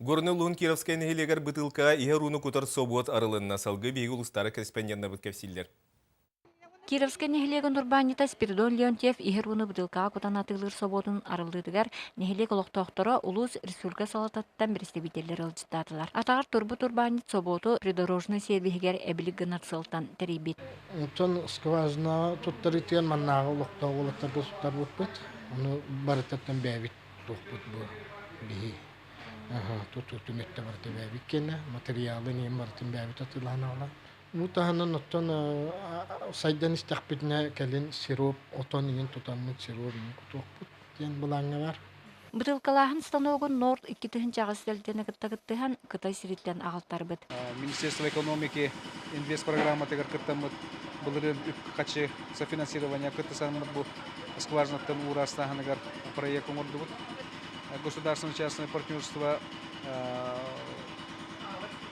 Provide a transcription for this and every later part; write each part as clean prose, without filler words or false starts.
Горнылуын Кировская нехилегер бытылка иһеруну кутар собуот арылынна салгы бейгі улустары корреспондентна бүткевсиллер. Кировская нехилегон урбанита Спиридон Леонтьев иһеруну бытылка кутан атылыр соботун арылдыдыгар нехилег олохтоохторо улус республика салататтан представителлер ылжытатылар. Атагар турбут урбанит соботу придорожный сервихигер эбилик гынатсылтан терибит. Тон скважина туттаритен маннага улуктагулаттарга суттар бутпут. Onu barıtattan bäbit тухпут bu bihi. Tutmette barıta bäbit kene materialı ne barıtın bäbit atılana ala. Mutahanın oton saydan istaqbitne kelin sirup oton ingen tutanmıt sirup тухпут ген булаңа бар. Бытылкалаһын станогун Норд 2-тыһын чагыстелтене кыттагыттыһан кытай сириттен агалттарбыт. Министерство экономики инвест программа тегер кыттамыт былырын үпкачы софинансирование кыттысанмыт бу скважинаттан урастаханагар проект умурдубут. Государственное частное партнерство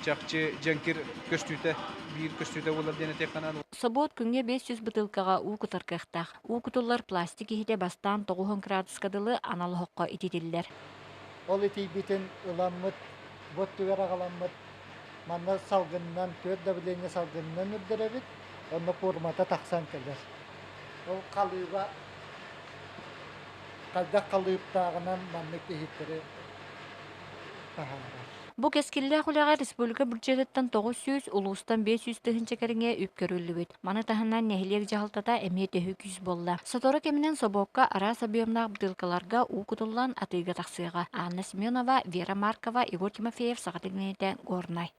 чакчы жанкир көстүтө бир көстүтө болар дене теканан. Собот күнгө 500 бытылкага уу кытаркахтах. У кутуллар пластик ихите бастан 9 градускадылы аналогокко ититиллер. Ол ити битен ыламмыт, боттугар агаламмыт, манна салгыннан, төт давление салгыннан үрдеребит, онна формата тақсан келер. Ол қалыйба, қалда қалыйыптағынан манны кехиттері тахара. Бу кескилле хулага республика бюджеттен 900, улустан 500 тыһын чекеринге үпкөрүлүбүт. Маны тахынан нехилек жалтата эмиете 200 болла. Сотору кеминен собокка арас объемнах бутылкаларга у кутуллан атыга таксыга. Анна Семенова, Вера Маркова, Игорь Тимофеев сагатыгнете горнай.